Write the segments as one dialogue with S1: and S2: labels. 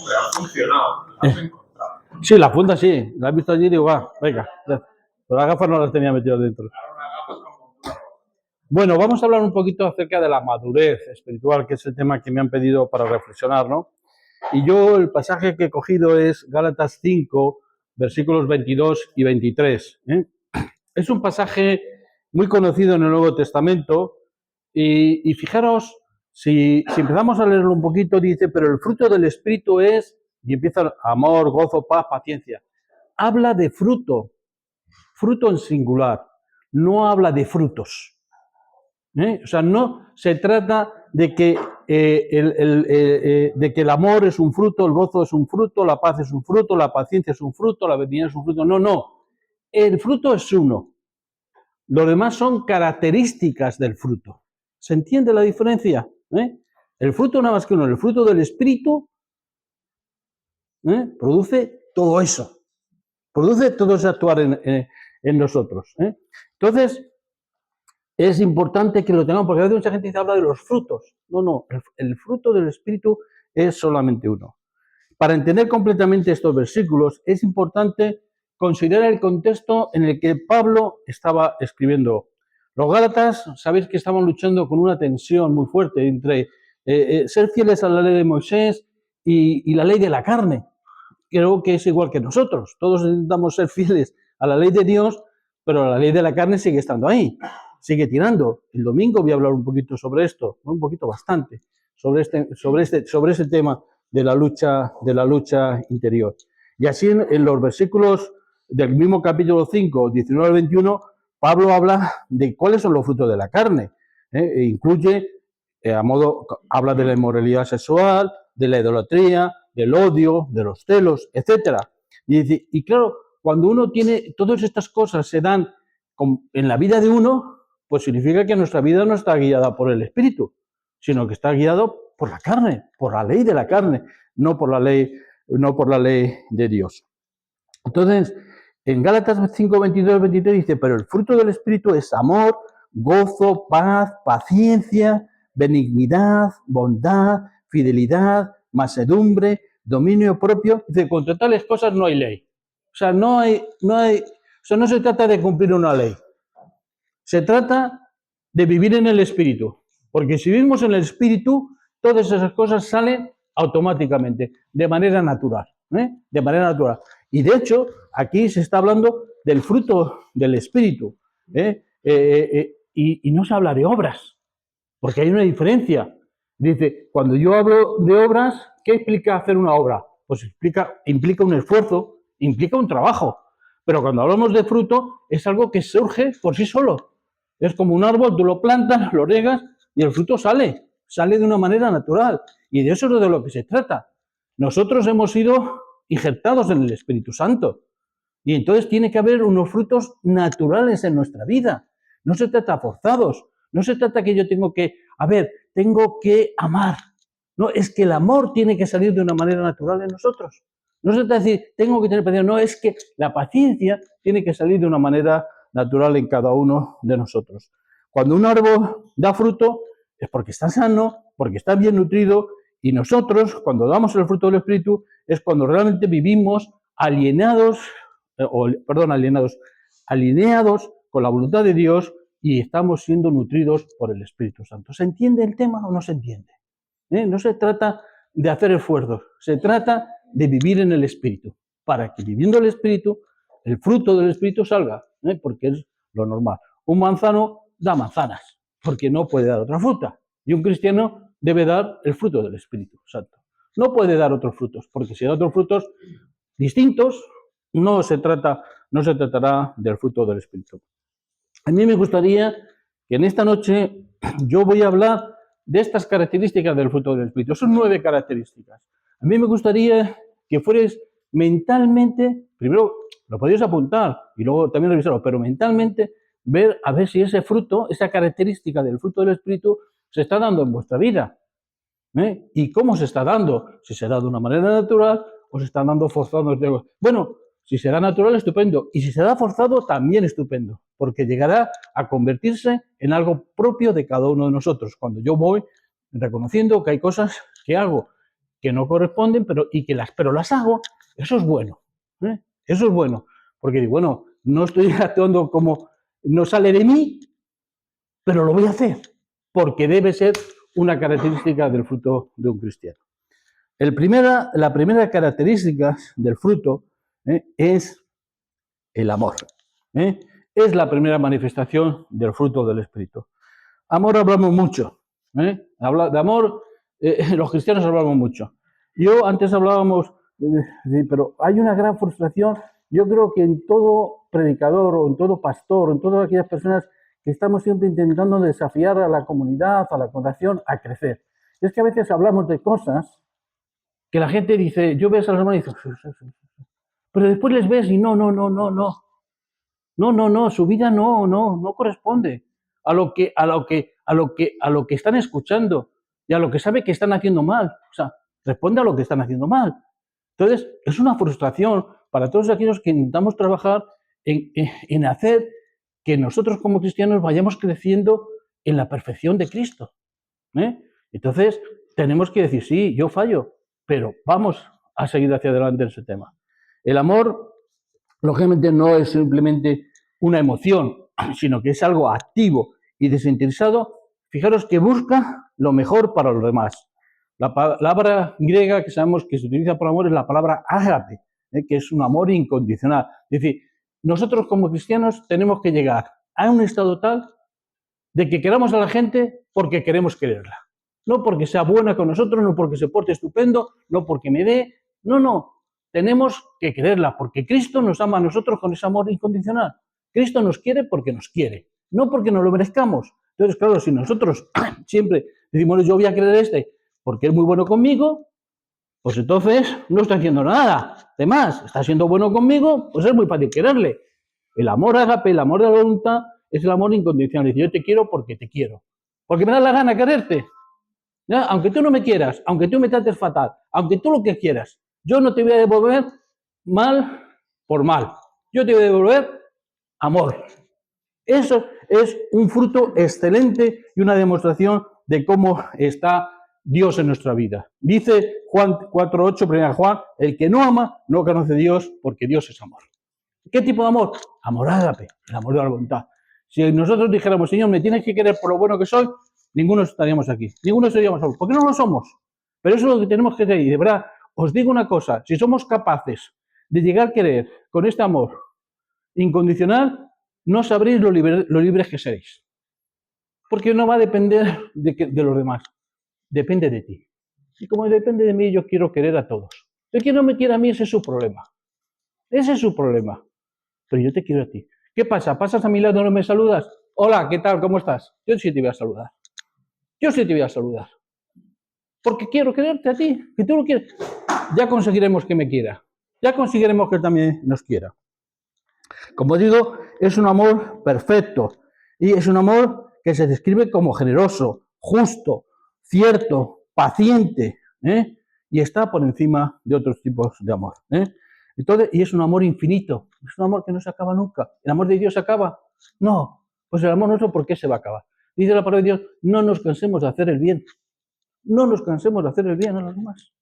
S1: pero ha funcionado, la has encontrado.
S2: Sí, la funda sí, la he visto allí y digo, va, venga. Pero las gafas no las tenía metidas dentro. Bueno, vamos a hablar un poquito acerca de la madurez espiritual, que es el tema que me han pedido para reflexionar, ¿no? Y yo el pasaje que he cogido es Gálatas 5, versículos 22 y 23. Es un pasaje muy conocido en el Nuevo Testamento y fijaros, si empezamos a leerlo un poquito, dice, pero el fruto del Espíritu es, y empieza amor, gozo, paz, paciencia. Habla de fruto en singular, no habla de frutos. O sea, no se trata de que, de que el amor es un fruto, el gozo es un fruto, la paz es un fruto, la paciencia es un fruto, la benignidad es un fruto. No, no. El fruto es uno. Lo demás son características del fruto. ¿Se entiende la diferencia? El fruto nada más que uno. El fruto del Espíritu produce todo eso. Produce todo ese actuar en nosotros. Entonces, es importante que lo tengamos, porque a veces mucha gente habla de los frutos. No, no, el fruto del Espíritu es solamente uno. Para entender completamente estos versículos, es importante considerar el contexto en el que Pablo estaba escribiendo. Los Gálatas, sabéis que estaban luchando con una tensión muy fuerte entre ser fieles a la ley de Moisés y la ley de la carne. Creo que es igual que nosotros. Todos intentamos ser fieles a la ley de Dios, pero la ley de la carne sigue estando ahí, sigue tirando. El domingo voy a hablar un poquito sobre esto, un poquito bastante, sobre ese tema de la lucha interior. Y así en los versículos del mismo capítulo 5, 19 al 21, Pablo habla de cuáles son los frutos de la carne. E incluye, habla de la inmoralidad sexual, de la idolatría, del odio, de los celos, etcétera. Y claro, cuando uno tiene, todas estas cosas se dan en la vida de uno, pues significa que nuestra vida no está guiada por el Espíritu, sino que está guiado por la carne, por la ley de la carne, no por la ley de Dios. Entonces, en Gálatas 5, 22, 23 dice, pero el fruto del Espíritu es amor, gozo, paz, paciencia, benignidad, bondad, fidelidad, mansedumbre, dominio propio. Dice, contra tales cosas no hay ley. O sea, no se trata de cumplir una ley. Se trata de vivir en el Espíritu. Porque si vivimos en el Espíritu, todas esas cosas salen automáticamente, de manera natural. De manera natural. Y de hecho, aquí se está hablando del fruto del Espíritu. Y no se habla de obras, porque hay una diferencia. Dice, cuando yo hablo de obras, ¿qué implica hacer una obra? Pues implica un esfuerzo, implica un trabajo. Pero cuando hablamos de fruto, es algo que surge por sí solo. Es como un árbol, tú lo plantas, lo riegas y el fruto sale de una manera natural. Y de eso es de lo que se trata. Nosotros hemos sido injertados en el Espíritu Santo. Y entonces tiene que haber unos frutos naturales en nuestra vida. No se trata forzados. No se trata que yo tengo que amar. No, es que el amor tiene que salir de una manera natural en nosotros. No se trata de decir, tengo que tener paciencia. No, es que la paciencia tiene que salir de una manera natural en cada uno de nosotros. Cuando un árbol da fruto es porque está sano, porque está bien nutrido, y nosotros, cuando damos el fruto del Espíritu, es cuando realmente vivimos alineados con la voluntad de Dios y estamos siendo nutridos por el Espíritu Santo. ¿Se entiende el tema o no se entiende? No se trata de hacer esfuerzos, se trata de vivir en el Espíritu, para que viviendo el Espíritu, el fruto del Espíritu salga, porque es lo normal. Un manzano da manzanas, porque no puede dar otra fruta, y un cristiano debe dar el fruto del Espíritu Santo. No puede dar otros frutos, porque si da otros frutos distintos, no se tratará del fruto del Espíritu. A mí me gustaría que en esta noche yo voy a hablar de estas características del fruto del Espíritu. Son 9 características. A mí me gustaría que fueres mentalmente, primero lo podéis apuntar y luego también revisarlo, pero mentalmente ver a ver si ese fruto, esa característica del fruto del Espíritu se está dando en vuestra vida. ¿Y cómo se está dando? Si se da de una manera natural o se está dando forzado. Bueno, si será natural, estupendo. Y si será forzado, también estupendo. Porque llegará a convertirse en algo propio de cada uno de nosotros. Cuando yo voy reconociendo que hay cosas que hago que no corresponden, pero las hago, eso es bueno. Eso es bueno. Porque digo, bueno, no estoy actuando como no sale de mí, pero lo voy a hacer, porque debe ser una característica del fruto de un cristiano. La primera característica del fruto es el amor. Es la primera manifestación del fruto del Espíritu. Amor hablamos mucho. De amor, los cristianos hablamos mucho. Antes hablábamos, pero hay una gran frustración. Yo creo que en todo predicador o en todo pastor, o en todas aquellas personas que estamos siempre intentando desafiar a la comunidad, a la congregación, a crecer. Es que a veces hablamos de cosas que la gente dice, yo veo a los hermanos y digo, pero después les ves y no, su vida no corresponde a lo que están escuchando y a lo que sabe que están haciendo mal. O sea, responde a lo que están haciendo mal. Entonces, es una frustración para todos aquellos que intentamos trabajar en hacer que nosotros como cristianos vayamos creciendo en la perfección de Cristo. Entonces, tenemos que decir, sí, yo fallo, pero vamos a seguir hacia adelante en ese tema. El amor, lógicamente, no es simplemente una emoción, sino que es algo activo y desinteresado. Fijaros que busca lo mejor para los demás. La palabra griega que sabemos que se utiliza por amor es la palabra ágape, que es un amor incondicional. Es decir, nosotros como cristianos tenemos que llegar a un estado tal de que queramos a la gente porque queremos quererla. No porque sea buena con nosotros, no porque se porte estupendo, no porque me dé. No. Tenemos que quererla porque Cristo nos ama a nosotros con ese amor incondicional. Cristo nos quiere porque nos quiere, no porque nos lo merezcamos. Entonces, claro, si nosotros siempre decimos, yo voy a querer a este porque es muy bueno conmigo, pues entonces no está haciendo nada. Además, está siendo bueno conmigo, pues es muy fácil quererle. El amor ágape, el amor de la voluntad, es el amor incondicional. Dice, yo te quiero porque te quiero. Porque me da la gana quererte. ¿Ya? Aunque tú no me quieras, aunque tú me trates fatal, aunque tú lo que quieras, yo no te voy a devolver mal por mal. Yo te voy a devolver amor. Eso es un fruto excelente y una demostración de cómo está Dios en nuestra vida. Dice Juan 4:8, 1 Juan, el que no ama no conoce a Dios porque Dios es amor. ¿Qué tipo de amor? Amor ágape, el amor de la voluntad. Si nosotros dijéramos, Señor, me tienes que querer por lo bueno que soy, ninguno estaríamos aquí, ninguno seríamos amor. ¿Por qué no lo somos? Pero eso es lo que tenemos que hacer. Y de verdad, os digo una cosa, si somos capaces de llegar a querer con este amor incondicional, no sabréis lo libres que seréis. Porque no va a depender de los demás, depende de ti. Y como depende de mí, yo quiero querer a todos. El que no me quiera a mí, ese es su problema. Ese es su problema. Pero yo te quiero a ti. ¿Qué pasa? ¿Pasas a mi lado y no me saludas? Hola, ¿qué tal? ¿Cómo estás? Yo sí te voy a saludar. Yo sí te voy a saludar. Porque quiero quererte a ti, que tú lo quieres. Ya conseguiremos que me quiera. Ya conseguiremos que él también nos quiera. Como digo, es un amor perfecto. Y es un amor que se describe como generoso, justo, cierto, paciente. Y está por encima de otros tipos de amor. Entonces, y es un amor infinito. Es un amor que no se acaba nunca. ¿El amor de Dios se acaba? No. Pues el amor nuestro, ¿por qué se va a acabar? Dice la palabra de Dios, no nos cansemos de hacer el bien. No nos cansemos de hacer el bien a los demás.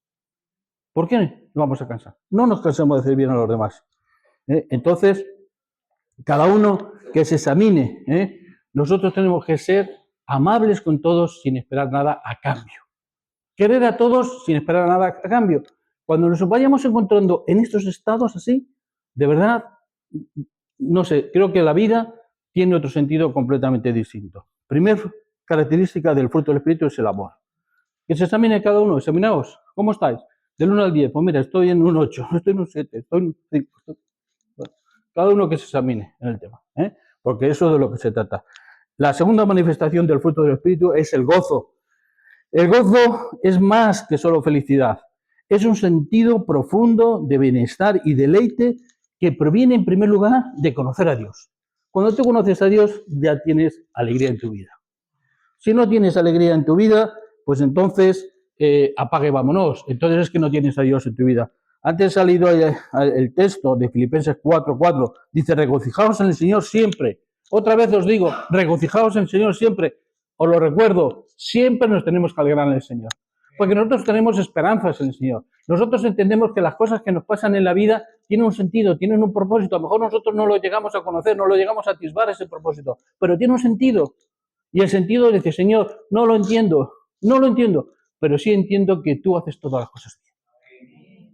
S2: ¿Por qué nos vamos a cansar? No nos cansemos de hacer el bien a los demás. Entonces, cada uno que se examine. Nosotros tenemos que ser amables con todos sin esperar nada a cambio. Querer a todos sin esperar nada a cambio. Cuando nos vayamos encontrando en estos estados así, de verdad, no sé, creo que la vida tiene otro sentido completamente distinto. Primera característica del fruto del Espíritu es el amor. Que se examine cada uno, examinaos, ¿cómo estáis? Del 1 al 10, pues mira, estoy en un 8, estoy en un 7, estoy en un 5. Cada uno que se examine en el tema, porque eso es de lo que se trata. La segunda manifestación del fruto del Espíritu es el gozo. El gozo es más que solo felicidad. Es un sentido profundo de bienestar y deleite que proviene en primer lugar de conocer a Dios. Cuando tú conoces a Dios, ya tienes alegría en tu vida. Si no tienes alegría en tu vida, pues entonces apague, vámonos. Entonces es que no tienes a Dios en tu vida. Antes ha leído el texto de Filipenses 4:4. Dice, regocijaos en el Señor siempre. Otra vez os digo, regocijaos en el Señor siempre. Os lo recuerdo, siempre nos tenemos que alegrar en el Señor. Porque nosotros tenemos esperanzas en el Señor. Nosotros entendemos que las cosas que nos pasan en la vida tienen un sentido, tienen un propósito. A lo mejor nosotros no lo llegamos a conocer, no lo llegamos a atisbar ese propósito, pero tiene un sentido. Y el sentido es decir, Señor, no lo entiendo, pero sí entiendo que tú haces todas las cosas bien.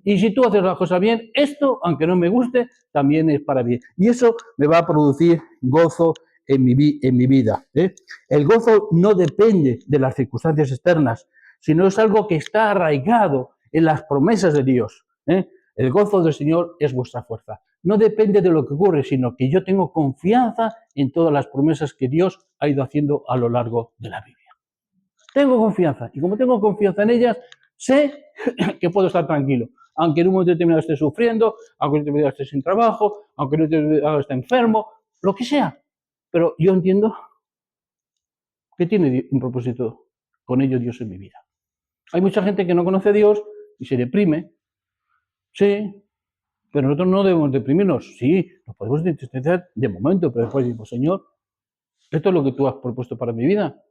S2: Y si tú haces las cosas bien, esto, aunque no me guste, también es para bien. Y eso me va a producir gozo en mi vida. El gozo no depende de las circunstancias externas, sino es algo que está arraigado en las promesas de Dios. El gozo del Señor es vuestra fuerza. No depende de lo que ocurre, sino que yo tengo confianza en todas las promesas que Dios ha ido haciendo a lo largo de la Biblia. Tengo confianza, y como tengo confianza en ellas, sé que puedo estar tranquilo. Aunque en un momento determinado esté sufriendo, aunque en un momento determinado esté sin trabajo, aunque en un momento determinado esté enfermo, lo que sea. Pero yo entiendo que tiene un propósito con ello Dios en mi vida. Hay mucha gente que no conoce a Dios y se deprime. Sí, pero nosotros no debemos deprimirnos. Sí, nos podemos entristecer de momento, pero después decimos, Señor, esto es lo que tú has propuesto para mi vida.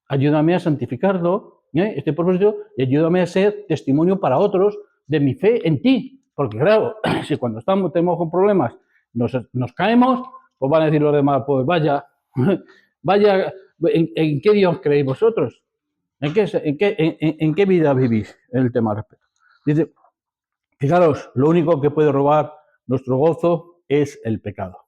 S2: Ayúdame a santificarlo, este propósito, y ayúdame a ser testimonio para otros de mi fe en ti. Porque claro, si cuando tenemos con problemas nos caemos, pues van a decir los demás, pues vaya, ¿en qué Dios creéis vosotros? ¿En qué vida vivís? El tema al respecto. Dice, fijaros, lo único que puede robar nuestro gozo es el pecado.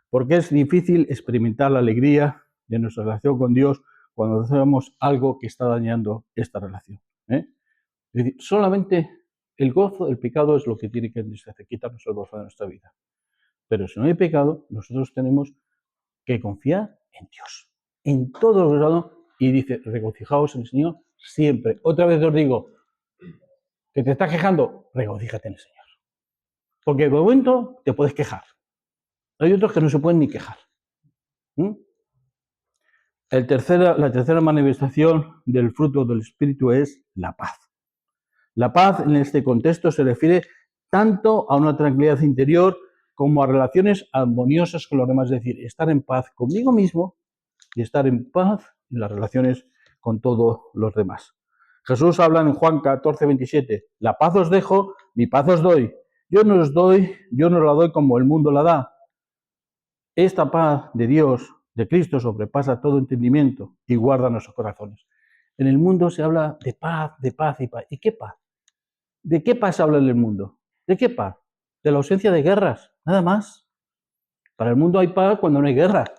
S2: Porque es difícil experimentar la alegría de nuestra relación con Dios cuando hacemos algo que está dañando esta relación. Es decir, solamente el gozo del pecado es lo que tiene que quitarnos el gozo de nuestra vida. Pero si no hay pecado, nosotros tenemos que confiar en Dios, en todos los lados, y dice, regocijaos en el Señor siempre. Otra vez os digo, que te estás quejando, regocíjate en el Señor. Porque de momento te puedes quejar. Hay otros que no se pueden ni quejar. La tercera manifestación del fruto del Espíritu es la paz. La paz en este contexto se refiere tanto a una tranquilidad interior como a relaciones armoniosas con los demás, es decir, estar en paz conmigo mismo y estar en paz en las relaciones con todos los demás. Jesús habla en Juan 14:27, la paz os dejo, mi paz os doy. Yo no la doy como el mundo la da. Esta paz de Dios, de Cristo, sobrepasa todo entendimiento y guarda nuestros corazones. En el mundo se habla de paz y paz. ¿Y qué paz? ¿De qué paz se habla en el mundo? ¿De qué paz? De la ausencia de guerras, nada más. Para el mundo hay paz cuando no hay guerras.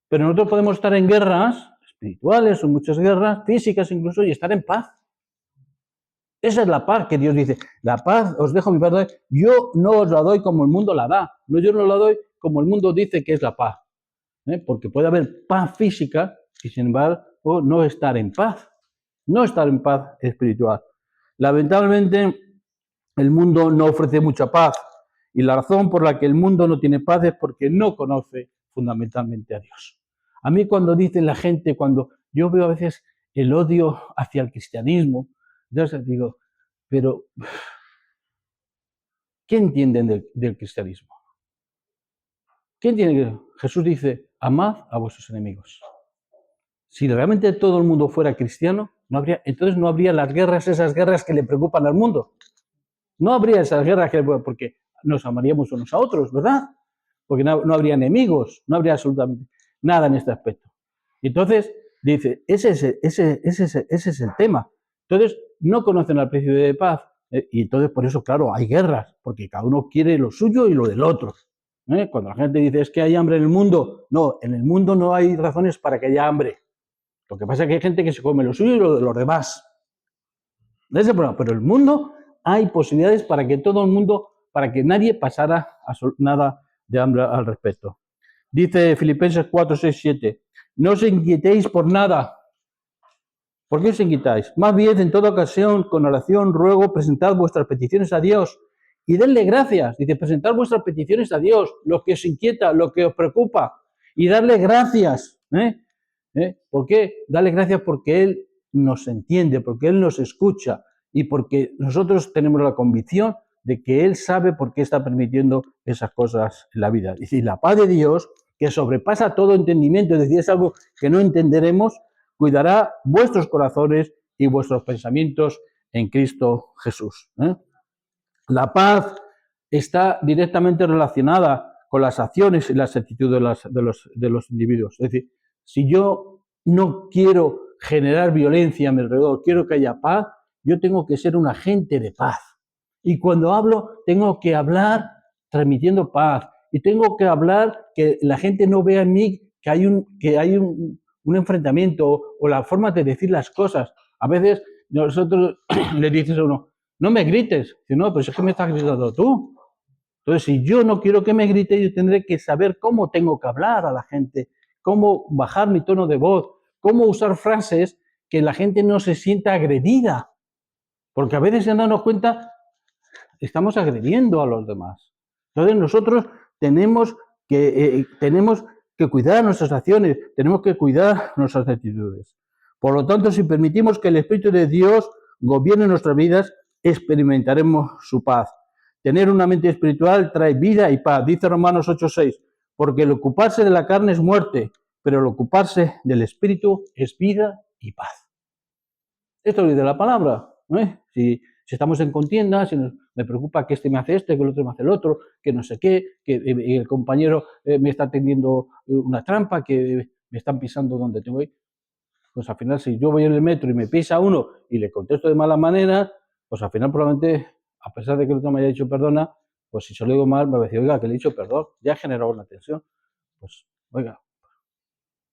S2: Pero nosotros podemos estar en guerras espirituales o muchas guerras físicas incluso y estar en paz. Esa es la paz que Dios dice. La paz os dejo mi paz. Yo no os la doy como el mundo la da. No, yo no la doy como el mundo dice que es la paz. Porque puede haber paz física y sin embargo no estar en paz. No estar en paz espiritual. Lamentablemente el mundo no ofrece mucha paz. Y la razón por la que el mundo no tiene paz es porque no conoce fundamentalmente a Dios. A mí cuando dicen la gente, cuando yo veo a veces el odio hacia el cristianismo, yo digo, pero ¿qué entienden del cristianismo? ¿Qué entienden? Jesús dice, amad a vuestros enemigos. Si realmente todo el mundo fuera cristiano, entonces no habría las guerras, esas guerras que le preocupan al mundo. No habría esas guerras porque nos amaríamos unos a otros, ¿verdad? Porque no habría enemigos, no habría absolutamente nada en este aspecto. Y entonces dice, ese es el tema. Entonces no conocen al príncipe de paz. Y entonces por eso, claro, hay guerras, porque cada uno quiere lo suyo y lo del otro. Cuando la gente dice es que hay hambre en el mundo, no, en el mundo no hay razones para que haya hambre. Lo que pasa es que hay gente que se come lo suyo y lo de los demás. Ese es el problema. Pero en el mundo hay posibilidades para que todo el mundo, para que nadie pasara nada de hambre al respecto. Dice Filipenses 4, 6, 7, no os inquietéis por nada. ¿Por qué os inquietáis? Más bien, en toda ocasión, con oración, ruego, presentad vuestras peticiones a Dios y denle gracias. Dice, presentad vuestras peticiones a Dios, lo que os inquieta, lo que os preocupa, y darle gracias. ¿Por qué? Darle gracias porque Él nos entiende, porque Él nos escucha y porque nosotros tenemos la convicción de que Él sabe por qué está permitiendo esas cosas en la vida. Es decir, la paz de Dios, que sobrepasa todo entendimiento, es decir, es algo que no entenderemos, cuidará vuestros corazones y vuestros pensamientos en Cristo Jesús. La paz está directamente relacionada con las acciones y las actitudes de los individuos. Es decir, si yo no quiero generar violencia a mi alrededor, quiero que haya paz, yo tengo que ser un agente de paz. Y cuando hablo, tengo que hablar transmitiendo paz. Y tengo que hablar que la gente no vea en mí que hay un enfrentamiento o la forma de decir las cosas. A veces nosotros le dices a uno, no me grites. Dice, no, pero es que me estás gritando tú. Entonces, si yo no quiero que me grite, yo tendré que saber cómo tengo que hablar a la gente, cómo bajar mi tono de voz, cómo usar frases que la gente no se sienta agredida. Porque a veces, sin darnos cuenta, estamos agrediendo a los demás. Entonces, nosotros tenemos que cuidar nuestras acciones, tenemos que cuidar nuestras actitudes. Por lo tanto, si permitimos que el Espíritu de Dios gobierne nuestras vidas, experimentaremos su paz. Tener una mente espiritual trae vida y paz, dice Romanos 8:6, porque el ocuparse de la carne es muerte, pero el ocuparse del Espíritu es vida y paz. Esto lo dice la palabra, ¿eh? Si estamos en contienda, si me preocupa que este me hace esto, que el otro me hace el otro, que no sé qué, que el compañero me está tendiendo una trampa, que me están pisando donde tengo que ir, pues al final si yo voy en el metro y me pisa uno y le contesto de mala manera, pues al final probablemente, a pesar de que el otro me haya dicho perdona, pues si se lo digo mal, me va a decir, oiga, que le he dicho perdón, ya ha generado una tensión. Pues, oiga,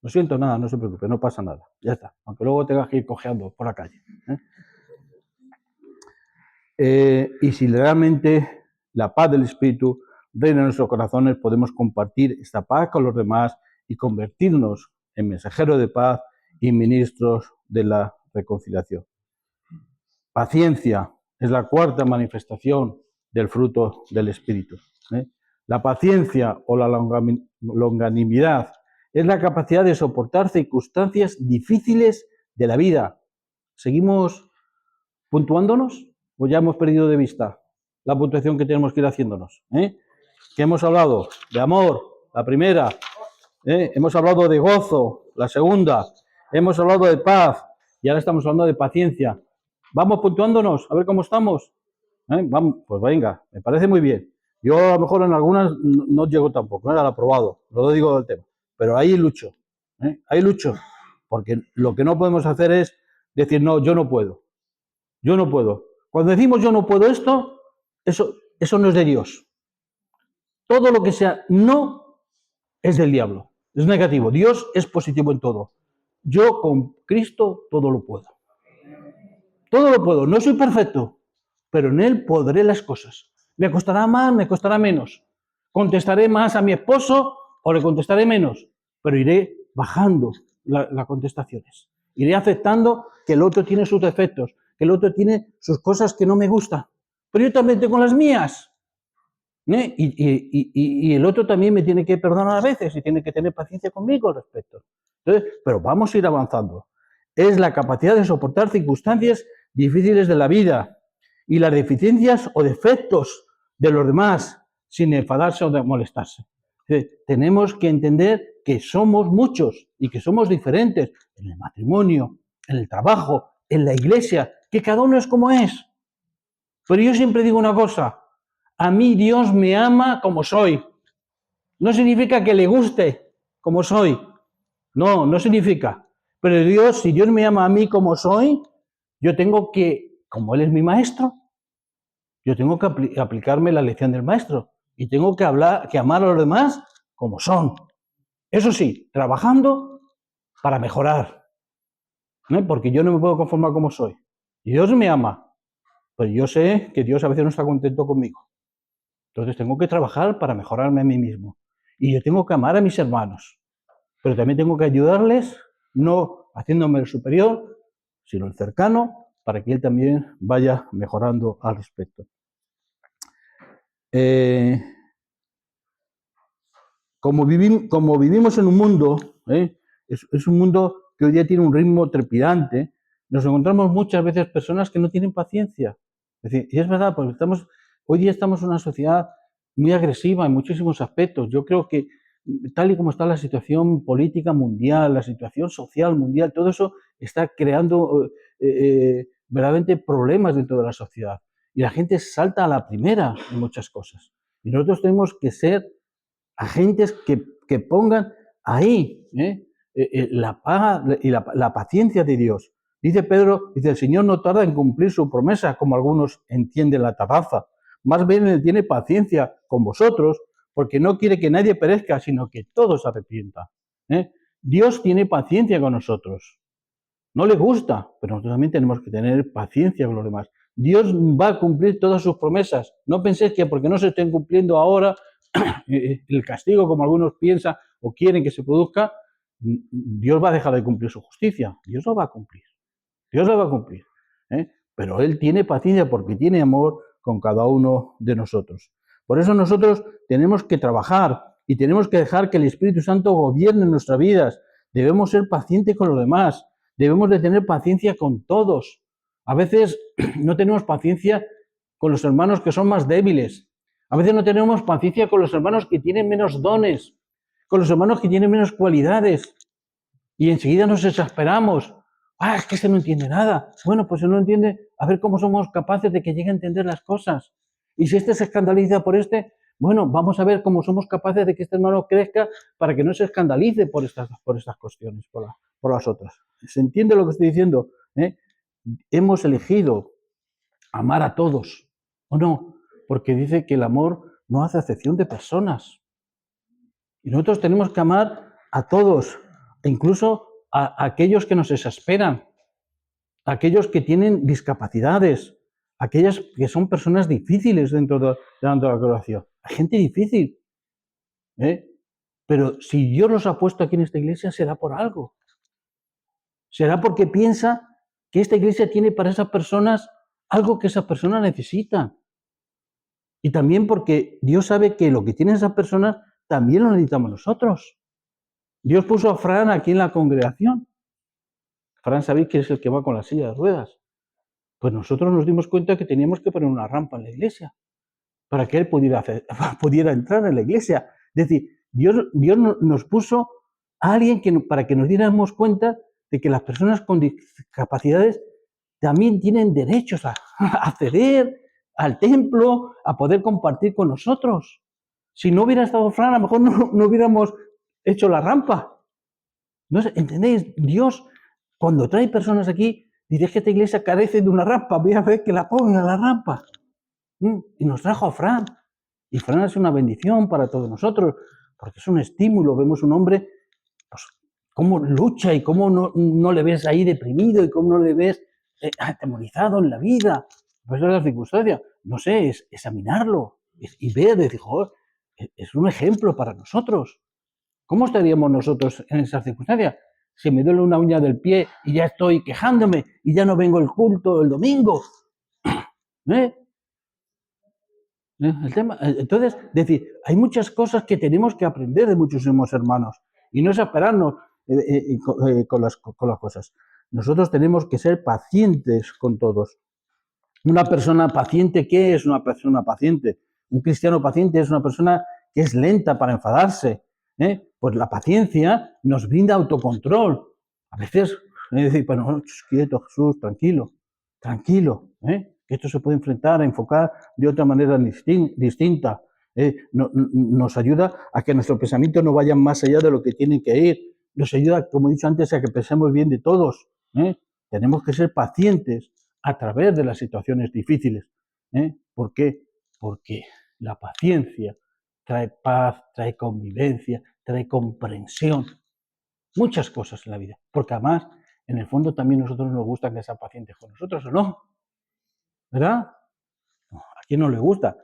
S2: no siento nada, no se preocupe, no pasa nada, ya está, aunque luego tengas que ir cojeando por la calle. Y si realmente la paz del Espíritu reina en nuestros corazones, podemos compartir esta paz con los demás y convertirnos en mensajeros de paz y ministros de la reconciliación. Paciencia es la cuarta manifestación del fruto del Espíritu. La paciencia o la longanimidad es la capacidad de soportar circunstancias difíciles de la vida. ¿Seguimos puntuándonos o ya hemos perdido de vista la puntuación que tenemos que ir haciéndonos? ¿Qué hemos hablado? De amor, la primera. Hemos hablado de gozo, la segunda. Hemos hablado de paz y ahora estamos hablando de paciencia. ¿Vamos puntuándonos? A ver cómo estamos. Vamos, pues venga, me parece muy bien. Yo a lo mejor en algunas no llego tampoco, al aprobado, lo digo del tema. Pero ahí lucho, ahí lucho. Porque lo que no podemos hacer es decir, no, yo no puedo. Yo no puedo. Cuando decimos yo no puedo esto, eso no es de Dios. Todo lo que sea no es del diablo, es negativo. Dios es positivo en todo. Yo con Cristo todo lo puedo. Todo lo puedo. No soy perfecto, pero en Él podré las cosas. Me costará más, me costará menos. Contestaré más a mi esposo o le contestaré menos, pero iré bajando las contestaciones. Iré aceptando que el otro tiene sus defectos, que el otro tiene sus cosas que no me gustan, pero yo también tengo las mías. Y el otro también me tiene que perdonar a veces y tiene que tener paciencia conmigo al respecto. Entonces, pero vamos a ir avanzando. Es la capacidad de soportar circunstancias difíciles de la vida y las deficiencias o defectos de los demás sin enfadarse o de molestarse. Tenemos que entender que somos muchos y que somos diferentes en el matrimonio, en el trabajo, en la iglesia, que cada uno es como es. Pero yo siempre digo una cosa, a mí Dios me ama como soy. No significa que le guste como soy. No, no significa. Pero Dios, si Dios me ama a mí como soy, yo tengo que, como Él es mi maestro, yo tengo que aplicarme la lección del maestro y tengo que amar a los demás como son. Eso sí, trabajando para mejorar. Porque yo no me puedo conformar como soy. Dios me ama, pero yo sé que Dios a veces no está contento conmigo. Entonces tengo que trabajar para mejorarme a mí mismo. Y yo tengo que amar a mis hermanos. Pero también tengo que ayudarles, no haciéndome el superior, sino el cercano, para que él también vaya mejorando al respecto. Como vivimos en un mundo, es un mundo que hoy día tiene un ritmo trepidante, nos encontramos muchas veces personas que no tienen paciencia. Es decir, y es verdad, porque hoy día estamos en una sociedad muy agresiva en muchísimos aspectos. Yo creo que tal y como está la situación política mundial, la situación social mundial, todo eso está creando verdaderamente problemas dentro de la sociedad. Y la gente salta a la primera en muchas cosas. Y nosotros tenemos que ser agentes que pongan ahí la paga y la paciencia de Dios. Dice Pedro, dice, el Señor no tarda en cumplir su promesa, como algunos entienden la tardanza. Más bien Él tiene paciencia con vosotros, porque no quiere que nadie perezca, sino que todos se arrepientan. Dios tiene paciencia con nosotros. No le gusta, pero nosotros también tenemos que tener paciencia con los demás. Dios va a cumplir todas sus promesas. No penséis que porque no se estén cumpliendo ahora el castigo, como algunos piensan o quieren que se produzca, Dios va a dejar de cumplir su justicia. Dios lo va a cumplir. Dios lo va a cumplir. Pero Él tiene paciencia porque tiene amor con cada uno de nosotros. Por eso nosotros tenemos que trabajar y tenemos que dejar que el Espíritu Santo gobierne nuestras vidas. Debemos ser pacientes con los demás. Debemos de tener paciencia con todos. A veces no tenemos paciencia con los hermanos que son más débiles. A veces no tenemos paciencia con los hermanos que tienen menos dones, con los hermanos que tienen menos cualidades. Y enseguida nos exasperamos. Es que este no entiende nada. Bueno, pues él no entiende. A ver cómo somos capaces de que llegue a entender las cosas. Y si este se escandaliza por este, bueno, vamos a ver cómo somos capaces de que este hermano crezca para que no se escandalice por estas cuestiones, por las otras. ¿Se entiende lo que estoy diciendo? Hemos elegido amar a todos, ¿o no? Porque dice que el amor no hace acepción de personas. Y nosotros tenemos que amar a todos, e incluso a aquellos que nos exasperan, a aquellos que tienen discapacidades, aquellas que son personas difíciles dentro de la congregación. Hay gente difícil, pero si Dios los ha puesto aquí en esta iglesia, será por algo. Será porque piensa que esta iglesia tiene para esas personas algo que esas personas necesitan. Y también porque Dios sabe que lo que tienen esas personas también lo necesitamos nosotros. Dios puso a Fran aquí en la congregación. Fran, sabéis que es el que va con la silla de ruedas. Pues nosotros nos dimos cuenta que teníamos que poner una rampa en la iglesia para que él pudiera entrar en la iglesia. Es decir, Dios nos puso a alguien para que nos diéramos cuenta de que las personas con discapacidades también tienen derechos a acceder al templo, a poder compartir con nosotros. Si no hubiera estado Fran, a lo mejor no hubiéramos hecho la rampa. ¿No entendéis? Dios, cuando trae personas aquí, dice que esta iglesia carece de una rampa, voy a ver que la pongan la rampa. Y nos trajo a Fran. Y Fran es una bendición para todos nosotros, porque es un estímulo. Vemos un hombre, pues, cómo lucha y cómo no le ves ahí deprimido y cómo no le ves atemorizado en la vida. Pues es la circunstancia. No sé, es examinarlo y ver, decir, joder, es un ejemplo para nosotros. ¿Cómo estaríamos nosotros en esa circunstancia? Si me duele una uña del pie y ya estoy quejándome y ya no vengo al culto el domingo. El tema, entonces, decir, hay muchas cosas que tenemos que aprender de muchísimos hermanos y no es esperarnos con las cosas. Nosotros tenemos que ser pacientes con todos. Una persona paciente, ¿qué es una persona paciente? Un cristiano paciente es una persona que es lenta para enfadarse. Pues la paciencia nos brinda autocontrol. A veces, decir, bueno, quieto, Jesús, tranquilo, que esto se puede enfocar de otra manera distinta. Nos ayuda a que nuestros pensamientos no vayan más allá de lo que tienen que ir. Nos ayuda, como he dicho antes, a que pensemos bien de todos. Tenemos que ser pacientes a través de las situaciones difíciles. ¿Por qué? Porque la paciencia trae paz, trae convivencia, trae comprensión. Muchas cosas en la vida. Porque además, en el fondo también a nosotros nos gusta que sean pacientes con nosotros, ¿o no? ¿Verdad? ¿A quién no le gusta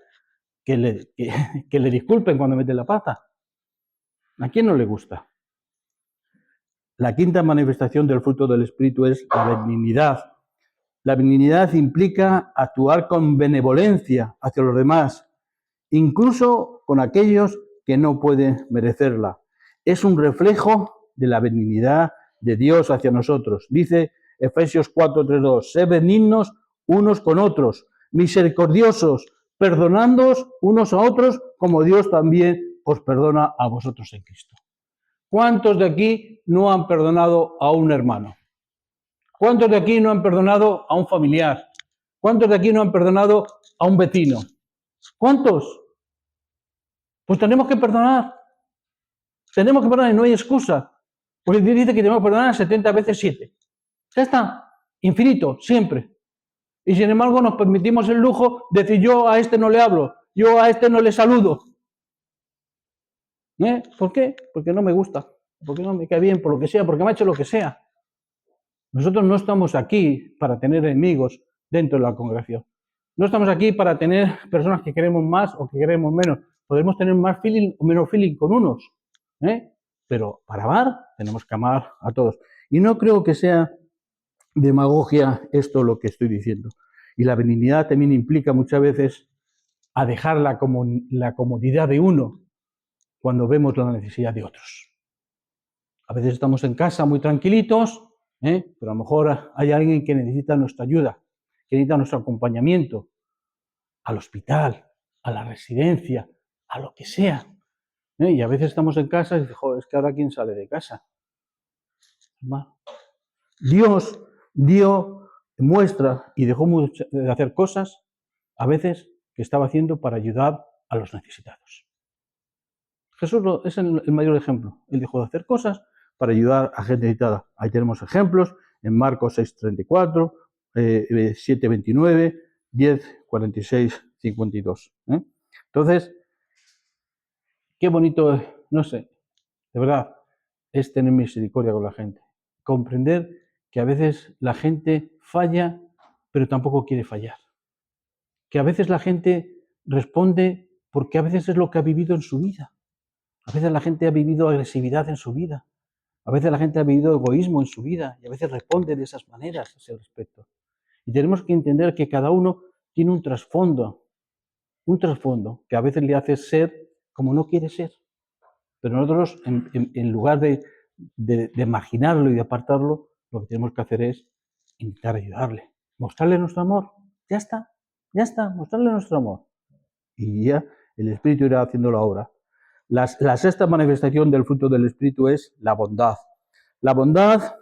S2: que le disculpen cuando mete la pata? ¿A quién no le gusta? La quinta manifestación del fruto del Espíritu es la benignidad. La benignidad implica actuar con benevolencia hacia los demás, incluso con aquellos que no pueden merecerla. Es un reflejo de la benignidad de Dios hacia nosotros. Dice Efesios 4:3-2, sed benignos unos con otros, misericordiosos, perdonándoos unos a otros, como Dios también os perdona a vosotros en Cristo. ¿Cuántos de aquí no han perdonado a un hermano? ¿Cuántos de aquí no han perdonado a un familiar? ¿Cuántos de aquí no han perdonado a un vecino? ¿Cuántos? Pues tenemos que perdonar. Tenemos que perdonar y no hay excusa. Porque dice que tenemos que perdonar 70 veces 7. Ya está. Infinito, siempre. Y sin embargo nos permitimos el lujo de decir yo a este no le hablo, yo a este no le saludo. ¿Por qué? Porque no me gusta, porque no me cae bien, por lo que sea, porque me ha hecho lo que sea. Nosotros no estamos aquí para tener enemigos dentro de la congregación. No estamos aquí para tener personas que queremos más o que queremos menos. Podemos tener más feeling o menos feeling con unos. Pero para amar, tenemos que amar a todos. Y no creo que sea demagogia esto lo que estoy diciendo. Y la benignidad también implica muchas veces a dejar la comodidad de uno cuando vemos la necesidad de otros. A veces estamos en casa muy tranquilitos, pero a lo mejor hay alguien que necesita nuestra ayuda, que necesita nuestro acompañamiento al hospital, a la residencia, a lo que sea. Y a veces estamos en casa y dices, joder, es que ahora quién sale de casa. Dios dio muestra y dejó de hacer cosas a veces que estaba haciendo para ayudar a los necesitados. Jesús es el mayor ejemplo. Él dejó de hacer cosas para ayudar a gente necesitada. Ahí tenemos ejemplos en Marcos 6:34, 7:29, 10:46-52. Entonces, qué bonito, no sé, de verdad, es tener misericordia con la gente. Comprender que a veces la gente falla, pero tampoco quiere fallar. Que a veces la gente responde porque a veces es lo que ha vivido en su vida. A veces la gente ha vivido agresividad en su vida. A veces la gente ha vivido egoísmo en su vida y a veces responde de esas maneras a ese respecto. Y tenemos que entender que cada uno tiene un trasfondo que a veces le hace ser como no quiere ser. Pero nosotros, en lugar de marginarlo y de apartarlo, lo que tenemos que hacer es intentar ayudarle, mostrarle nuestro amor. Ya está, mostrarle nuestro amor. Y ya el Espíritu irá haciendo la obra. La sexta manifestación del fruto del Espíritu es la bondad. La bondad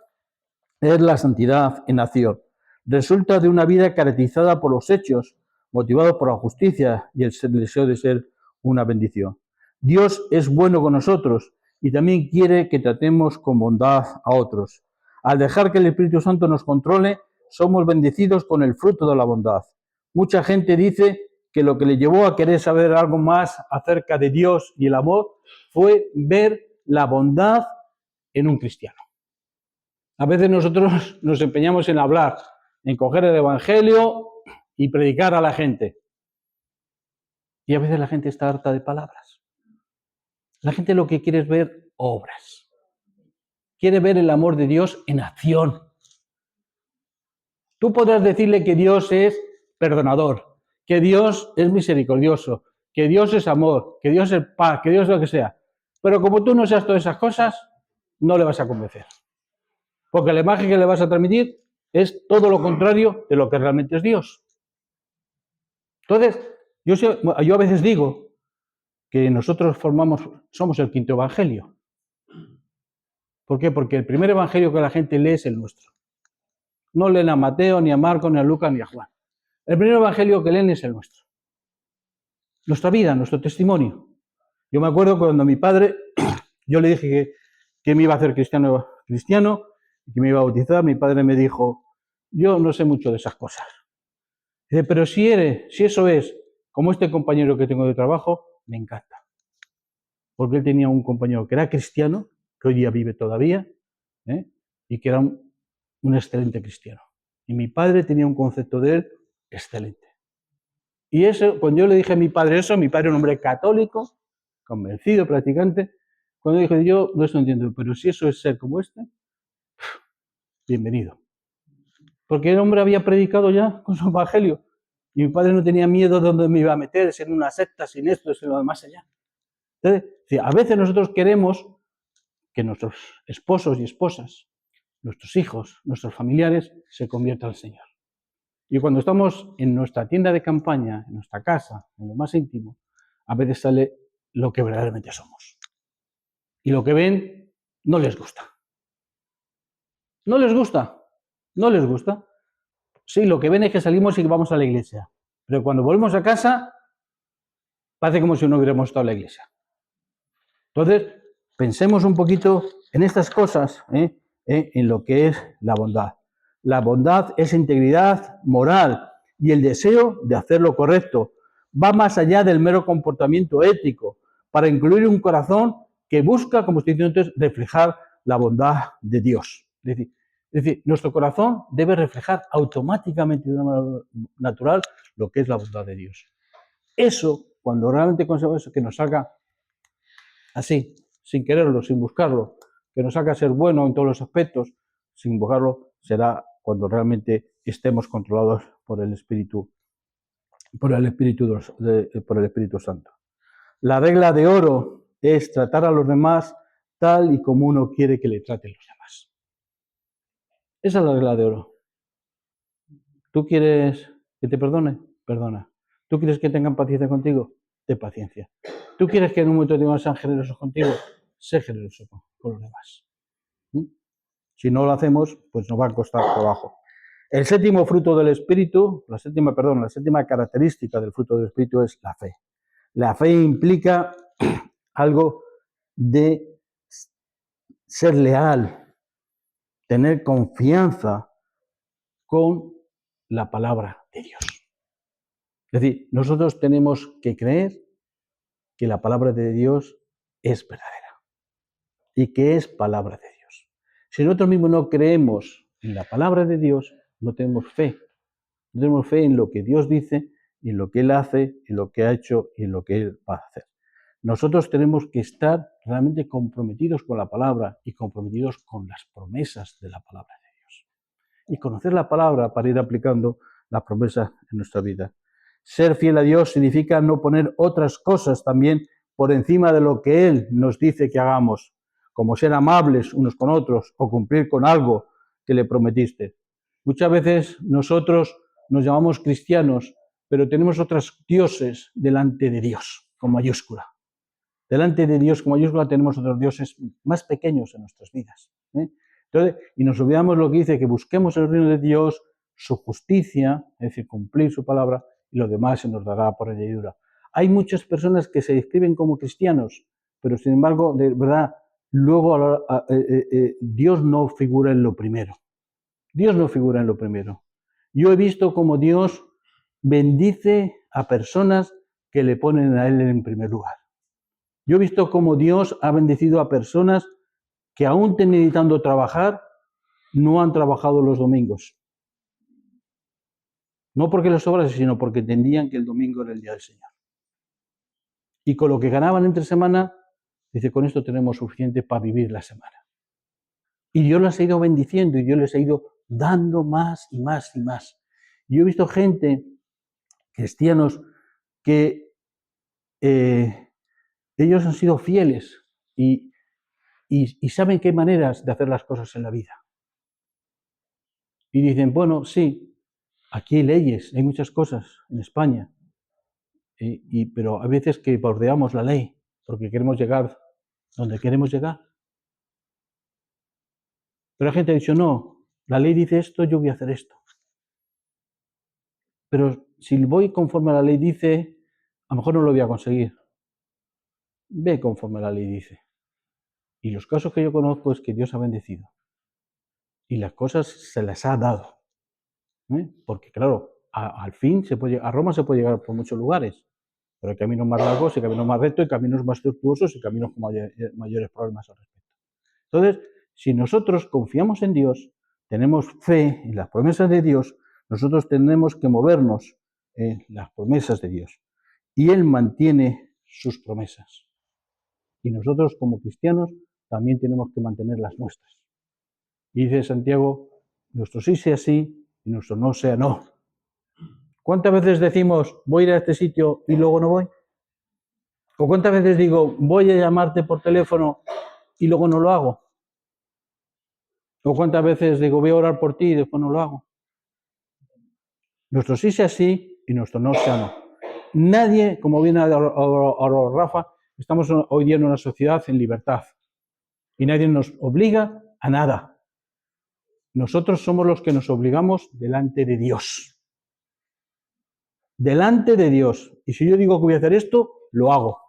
S2: es la santidad en acción. Resulta de una vida caracterizada por los hechos, motivados por la justicia y el deseo de ser una bendición. Dios es bueno con nosotros y también quiere que tratemos con bondad a otros. Al dejar que el Espíritu Santo nos controle, somos bendecidos con el fruto de la bondad. Mucha gente dice que lo que le llevó a querer saber algo más acerca de Dios y el amor fue ver la bondad en un cristiano. A veces nosotros nos empeñamos en hablar, en coger el Evangelio y predicar a la gente. Y a veces la gente está harta de palabras. La gente lo que quiere es ver obras. Quiere ver el amor de Dios en acción. Tú podrás decirle que Dios es perdonador, que Dios es misericordioso, que Dios es amor, que Dios es paz, que Dios es lo que sea. Pero como tú no seas todas esas cosas, no le vas a convencer. Porque la imagen que le vas a transmitir es todo lo contrario de lo que realmente es Dios. Entonces, yo a veces digo que nosotros somos el quinto evangelio. ¿Por qué? Porque el primer evangelio que la gente lee es el nuestro. No leen a Mateo, ni a Marcos, ni a Lucas, ni a Juan. El primer evangelio que leen es el nuestro. Nuestra vida, nuestro testimonio. Yo me acuerdo cuando mi padre, yo le dije que me iba a hacer cristiano y que me iba a bautizar, mi padre me dijo, yo no sé mucho de esas cosas. Dice, pero si eso es como este compañero que tengo de trabajo, me encanta. Porque él tenía un compañero que era cristiano, que hoy día vive todavía, y que era un excelente cristiano. Y mi padre tenía un concepto de él excelente. Y eso, cuando yo le dije a mi padre eso, mi padre era un hombre católico, convencido, practicante, cuando dije yo, no eso entiendo, pero si eso es ser como este, bienvenido. Porque el hombre había predicado ya con su evangelio. Y mi padre no tenía miedo de dónde me iba a meter, sin una secta, sin esto, sin lo demás allá. Entonces, a veces nosotros queremos que nuestros esposos y esposas, nuestros hijos, nuestros familiares, se conviertan al Señor. Y cuando estamos en nuestra tienda de campaña, en nuestra casa, en lo más íntimo, a veces sale lo que verdaderamente somos. Y lo que ven no les gusta. No les gusta. No les gusta. Sí, lo que ven es que salimos y que vamos a la iglesia. Pero cuando volvemos a casa, parece como si no hubiéramos estado en la iglesia. Entonces, pensemos un poquito en estas cosas, en lo que es la bondad. La bondad es integridad moral y el deseo de hacer lo correcto. Va más allá del mero comportamiento ético, para incluir un corazón que busca, como estoy diciendo antes, reflejar la bondad de Dios. Es decir, nuestro corazón debe reflejar automáticamente de una manera natural lo que es la bondad de Dios. Eso, cuando realmente conseguimos eso, que nos haga así, sin quererlo, sin buscarlo, que nos haga ser bueno en todos los aspectos, sin buscarlo, será cuando realmente estemos controlados por el Espíritu, por el Espíritu Santo. La regla de oro es tratar a los demás tal y como uno quiere que le traten los demás. Esa es la regla de oro. ¿Tú quieres que te perdone? Perdona. ¿Tú quieres que tengan paciencia contigo? Ten paciencia. ¿Tú quieres que en un momento de sean generosos contigo? Sé generoso con los demás. Si no lo hacemos, pues nos va a costar trabajo. El séptimo fruto del Espíritu, la séptima característica del fruto del Espíritu es la fe. La fe implica algo de ser leal, tener confianza con la palabra de Dios. Es decir, nosotros tenemos que creer que la palabra de Dios es verdadera y que es palabra de Dios. Si nosotros mismos no creemos en la palabra de Dios, no tenemos fe. No tenemos fe en lo que Dios dice, y en lo que Él hace, en lo que ha hecho y en lo que Él va a hacer. Nosotros tenemos que estar realmente comprometidos con la palabra y comprometidos con las promesas de la palabra de Dios. Y conocer la palabra para ir aplicando las promesas en nuestra vida. Ser fiel a Dios significa no poner otras cosas también por encima de lo que Él nos dice que hagamos, como ser amables unos con otros o cumplir con algo que le prometiste. Muchas veces nosotros nos llamamos cristianos, pero tenemos otros dioses delante de Dios, con mayúscula. Delante de Dios, con mayúscula, tenemos otros dioses más pequeños en nuestras vidas. Entonces, y nos olvidamos lo que dice, que busquemos el reino de Dios, su justicia, es decir, cumplir su palabra, y lo demás se nos dará por añadidura. Hay muchas personas que se describen como cristianos, pero sin embargo, de verdad, luego Dios no figura en lo primero. Dios no figura en lo primero. Yo he visto cómo Dios bendice a personas que le ponen a Él en primer lugar. Yo he visto cómo Dios ha bendecido a personas que aún necesitando trabajar, no han trabajado los domingos. No porque les sobrase, sino porque entendían que el domingo era el día del Señor. Y con lo que ganaban entre semana, dice, con esto tenemos suficiente para vivir la semana. Y Dios les ha ido bendiciendo y Dios les ha ido dando más y más y más. Yo he visto gente, cristianos, que ellos han sido fieles y saben qué maneras de hacer las cosas en la vida. Y dicen, bueno, sí, aquí hay leyes, hay muchas cosas en España, pero hay veces que bordeamos la ley porque queremos llegar donde queremos llegar. Pero la gente ha dicho, no, la ley dice esto, yo voy a hacer esto. Pero si voy conforme a la ley dice, a lo mejor no lo voy a conseguir. Ve conforme a la ley dice. Y los casos que yo conozco es que Dios ha bendecido. Y las cosas se las ha dado. Porque claro, al fin a Roma se puede llegar por muchos lugares, pero hay caminos más largos, hay caminos más rectos, hay caminos más tortuosos y caminos con mayores problemas al respecto. Entonces, si nosotros confiamos en Dios, tenemos fe en las promesas de Dios, nosotros tenemos que movernos en las promesas de Dios. Y Él mantiene sus promesas. Y nosotros como cristianos también tenemos que mantener las nuestras. Y dice Santiago, nuestro sí sea sí y nuestro no sea no. ¿Cuántas veces decimos, voy a ir a este sitio y luego no voy? ¿O cuántas veces digo, voy a llamarte por teléfono y luego no lo hago? ¿O cuántas veces digo, voy a orar por ti y después no lo hago? Nuestro sí sea sí y nuestro no sea no. Nadie, como viene a Rafa, estamos hoy día en una sociedad en libertad y nadie nos obliga a nada. nosotros somos los que nos obligamos delante de Dios. Delante de Dios. Y si yo digo que voy a hacer esto, lo hago.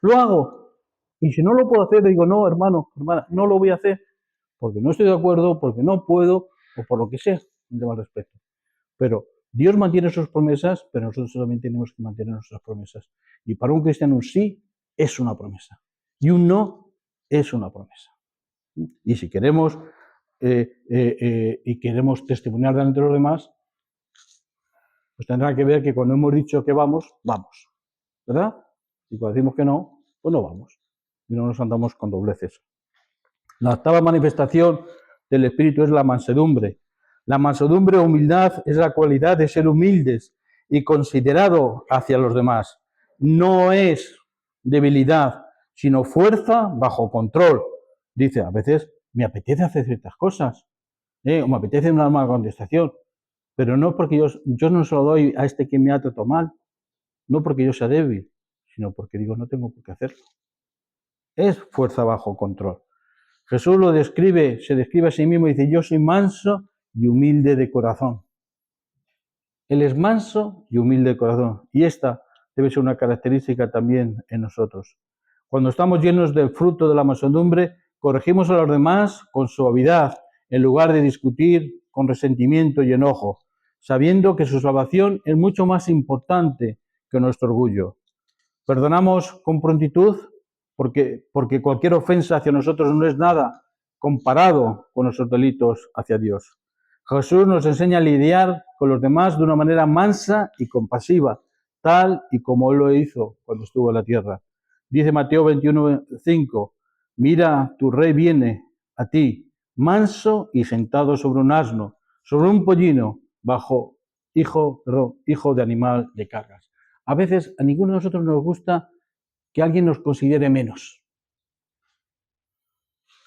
S2: Lo hago. Y si no lo puedo hacer, digo, no, hermano, hermana, no lo voy a hacer porque no estoy de acuerdo, porque no puedo, o por lo que sea, un tema al respecto. Pero Dios mantiene sus promesas, pero nosotros también tenemos que mantener nuestras promesas. Y para un cristiano un sí es una promesa. Y un no es una promesa. Y si queremos y queremos testimoniar delante de los demás, pues tendrá que ver que cuando hemos dicho que vamos, vamos. ¿Verdad? Y cuando decimos que no, pues no vamos. Y no nos andamos con dobleces. La octava manifestación del Espíritu es la mansedumbre. La mansedumbre o humildad es la cualidad de ser humildes y considerado hacia los demás. No es debilidad, sino fuerza bajo control. Dice, a veces me apetece hacer ciertas cosas, o me apetece una mala contestación, pero no porque yo no se lo doy a este que me ha tratado mal, no porque yo sea débil, sino porque digo, no tengo por qué hacerlo. Es fuerza bajo control. Jesús se describe a sí mismo y dice, yo soy manso y humilde de corazón. Él es manso y humilde de corazón. Y esta debe ser una característica también en nosotros. Cuando estamos llenos del fruto de la mansedumbre, corregimos a los demás con suavidad, en lugar de discutir con resentimiento y enojo, sabiendo que su salvación es mucho más importante que nuestro orgullo. Perdonamos con prontitud porque cualquier ofensa hacia nosotros no es nada comparado con nuestros delitos hacia Dios. Jesús nos enseña a lidiar con los demás de una manera mansa y compasiva, tal y como Él lo hizo cuando estuvo en la tierra. Dice Mateo 21:5, mira, tu rey viene a ti, manso y sentado sobre un asno, sobre un pollino, hijo de animal de cargas. A veces a ninguno de nosotros nos gusta que alguien nos considere menos.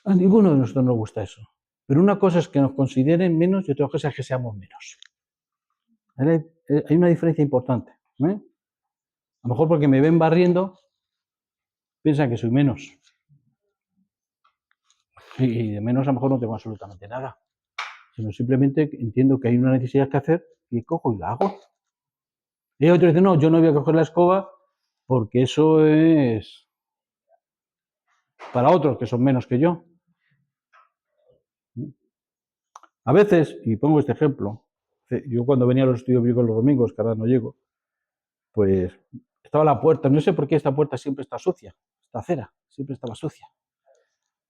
S2: A ninguno de nosotros nos gusta eso. Pero una cosa es que nos consideren menos y otra cosa es que seamos menos. Hay una diferencia importante. A lo mejor porque me ven barriendo, piensan que soy menos. Y de menos a lo mejor no tengo absolutamente nada. Sino simplemente entiendo que hay una necesidad que hacer y cojo y la hago. Y otro dice, no, yo no voy a coger la escoba porque eso es para otros que son menos que yo. A veces, y pongo este ejemplo, yo cuando venía a los estudios bíblicos los domingos, que ahora no llego, pues estaba la puerta, no sé por qué esta puerta siempre está sucia, esta acera siempre estaba sucia.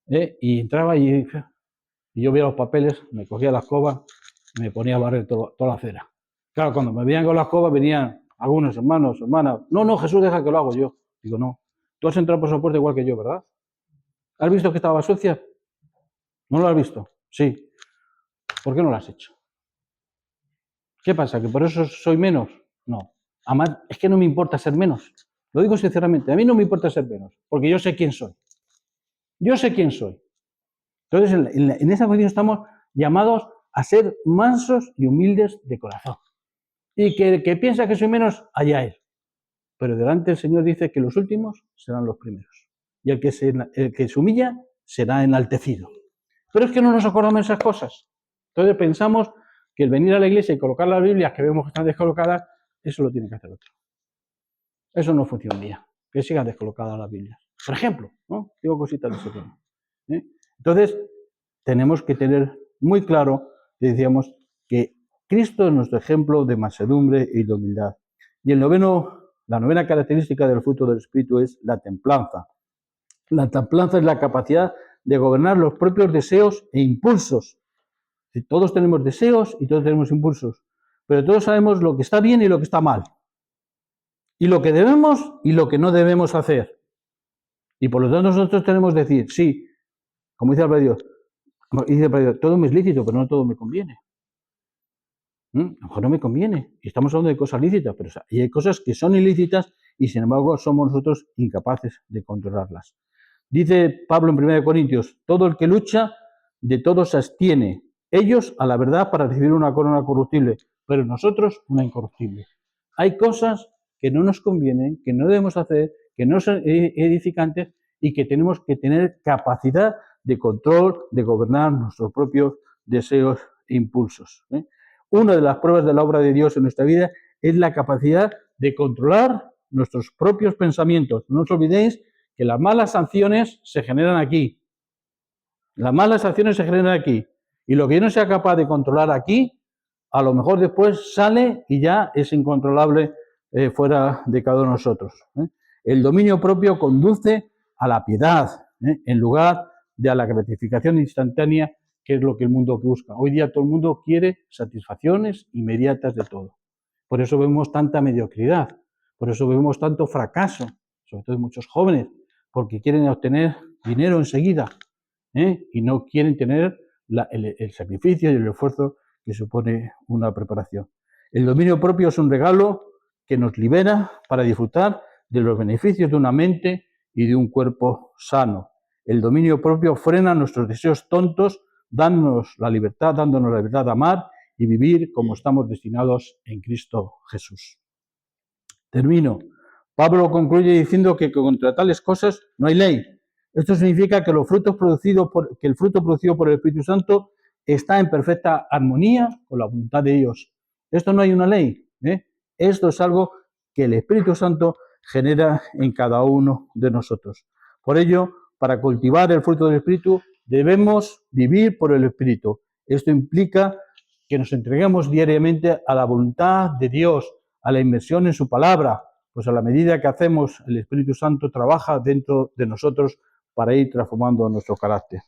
S2: Y entraba y yo veía los papeles, me cogía la escoba y me ponía a barrer toda la acera. Claro, cuando me veían con la escoba venían algunos hermanos, hermanas, no, Jesús, deja que lo hago yo. Digo, no, tú has entrado por esa puerta igual que yo, ¿verdad? ¿Has visto que estaba sucia? ¿No lo has visto? Sí. ¿Por qué no lo has hecho? ¿Qué pasa? ¿Que por eso soy menos? No. Además, es que no me importa ser menos. Lo digo sinceramente, a mí no me importa ser menos, porque yo sé quién soy. Yo sé quién soy. Entonces, en esa condición estamos llamados a ser mansos y humildes de corazón. Y que piensa que soy menos, allá él. Pero delante el Señor dice que los últimos serán los primeros. Y el que se humilla será enaltecido. Pero es que no nos acordamos de esas cosas. Entonces pensamos que el venir a la iglesia y colocar las Biblias que vemos que están descolocadas, eso lo tiene que hacer otro. Eso no funcionaría, que sigan descolocadas las Biblias. Por ejemplo, ¿no? Digo cositas de ese tema. Entonces, tenemos que tener muy claro, decíamos, que Cristo es nuestro ejemplo de mansedumbre y de humildad. Y la novena característica del fruto del Espíritu es la templanza. La templanza es la capacidad de gobernar los propios deseos e impulsos. Todos tenemos deseos y todos tenemos impulsos, pero todos sabemos lo que está bien y lo que está mal, y lo que debemos y lo que no debemos hacer. Y por lo tanto nosotros tenemos que decir, sí, como dice el Dios, todo me es lícito, pero no todo me conviene. A lo mejor no me conviene. Y estamos hablando de cosas lícitas, pero hay cosas que son ilícitas y sin embargo somos nosotros incapaces de controlarlas. Dice Pablo en 1 Corintios, todo el que lucha, de todo se abstiene. Ellos a la verdad para recibir una corona corruptible, pero nosotros una incorruptible. Hay cosas que no nos convienen, que no debemos hacer, que no son edificantes y que tenemos que tener capacidad de control, de gobernar nuestros propios deseos e impulsos. Una de las pruebas de la obra de Dios en nuestra vida es la capacidad de controlar nuestros propios pensamientos. No os olvidéis que las malas acciones se generan aquí. Las malas acciones se generan aquí. Y lo que yo no sea capaz de controlar aquí, a lo mejor después sale y ya es incontrolable fuera de cada uno de nosotros. El dominio propio conduce a la piedad, en lugar de a la gratificación instantánea, que es lo que el mundo busca. Hoy día todo el mundo quiere satisfacciones inmediatas de todo. Por eso vemos tanta mediocridad, por eso vemos tanto fracaso, sobre todo en muchos jóvenes, porque quieren obtener dinero enseguida, y no quieren tener el sacrificio y el esfuerzo que supone una preparación. El dominio propio es un regalo que nos libera para disfrutar de los beneficios de una mente y de un cuerpo sano. El dominio propio frena nuestros deseos tontos, dándonos la libertad de amar y vivir como estamos destinados en Cristo Jesús. Termino. Pablo concluye diciendo que contra tales cosas no hay ley. Esto significa que el fruto producido por el Espíritu Santo está en perfecta armonía con la voluntad de Dios. Esto no hay una ley. Esto es algo que el Espíritu Santo genera en cada uno de nosotros. Por ello, para cultivar el fruto del Espíritu, debemos vivir por el Espíritu. Esto implica que nos entreguemos diariamente a la voluntad de Dios, a la inmersión en su palabra, pues a la medida que hacemos, el Espíritu Santo trabaja dentro de nosotros para ir transformando nuestro carácter.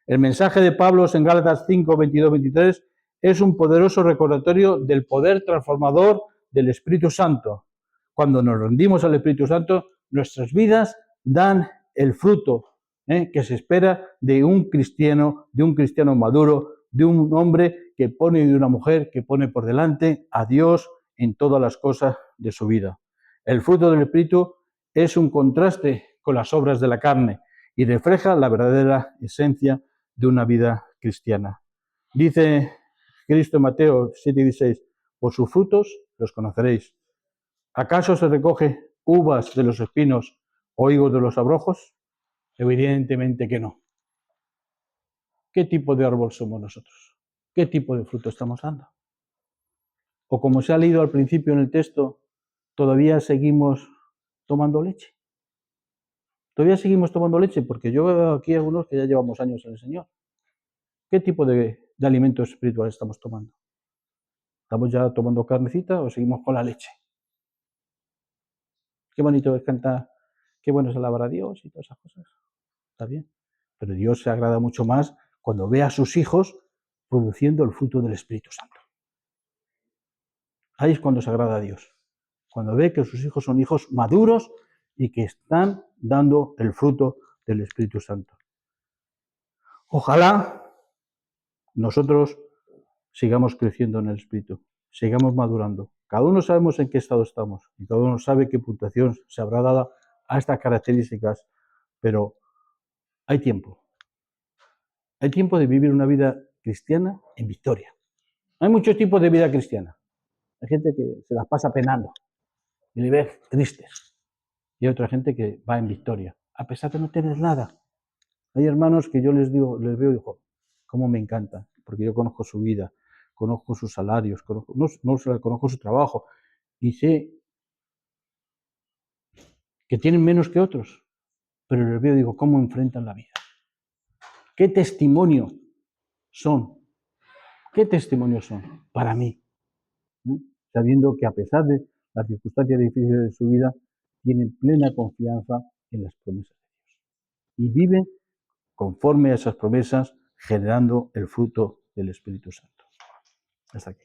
S2: El mensaje de Pablo en Gálatas 5, 22, 23 es un poderoso recordatorio del poder transformador del Espíritu Santo. Cuando nos rendimos al Espíritu Santo, nuestras vidas dan el fruto que se espera de un cristiano maduro, de un hombre que pone y de una mujer que pone por delante a Dios en todas las cosas de su vida. El fruto del Espíritu es un contraste con las obras de la carne y refleja la verdadera esencia de una vida cristiana. Dice Cristo en Mateo 7:16, por sus frutos los conoceréis. ¿Acaso se recoge uvas de los espinos o higos de los abrojos? Evidentemente que no. ¿Qué tipo de árbol somos nosotros? ¿Qué tipo de fruto estamos dando? O como se ha leído al principio en el texto, todavía seguimos tomando leche. Todavía seguimos tomando leche, porque yo veo aquí algunos que ya llevamos años en el Señor. ¿Qué tipo de alimento espiritual estamos tomando? ¿Estamos ya tomando carnecita o seguimos con la leche? Qué bonito es cantar, qué bueno es alabar a Dios y todas esas cosas. Está bien. Pero Dios se agrada mucho más cuando ve a sus hijos produciendo el fruto del Espíritu Santo. Ahí es cuando se agrada a Dios. Cuando ve que sus hijos son hijos maduros y que están dando el fruto del Espíritu Santo. Ojalá nosotros sigamos creciendo en el Espíritu, sigamos madurando. Cada uno sabemos en qué estado estamos y cada uno sabe qué puntuación se habrá dado a estas características, pero hay tiempo. Hay tiempo de vivir una vida cristiana en victoria. Hay muchos tipos de vida cristiana. Hay gente que se las pasa penando y le ves tristes. Y hay otra gente que va en victoria, a pesar de no tener nada. Hay hermanos que yo les veo y digo, cómo me encanta, porque yo conozco su vida, conozco sus salarios, conozco su trabajo y sé que tienen menos que otros, pero les veo y digo, cómo enfrentan la vida. ¿Qué testimonio son? ¿Qué testimonios son para mí? Sabiendo que a pesar de las circunstancias difíciles de su vida, tienen plena confianza en las promesas de Dios. Y viven conforme a esas promesas, generando el fruto del Espíritu Santo. Hasta aquí.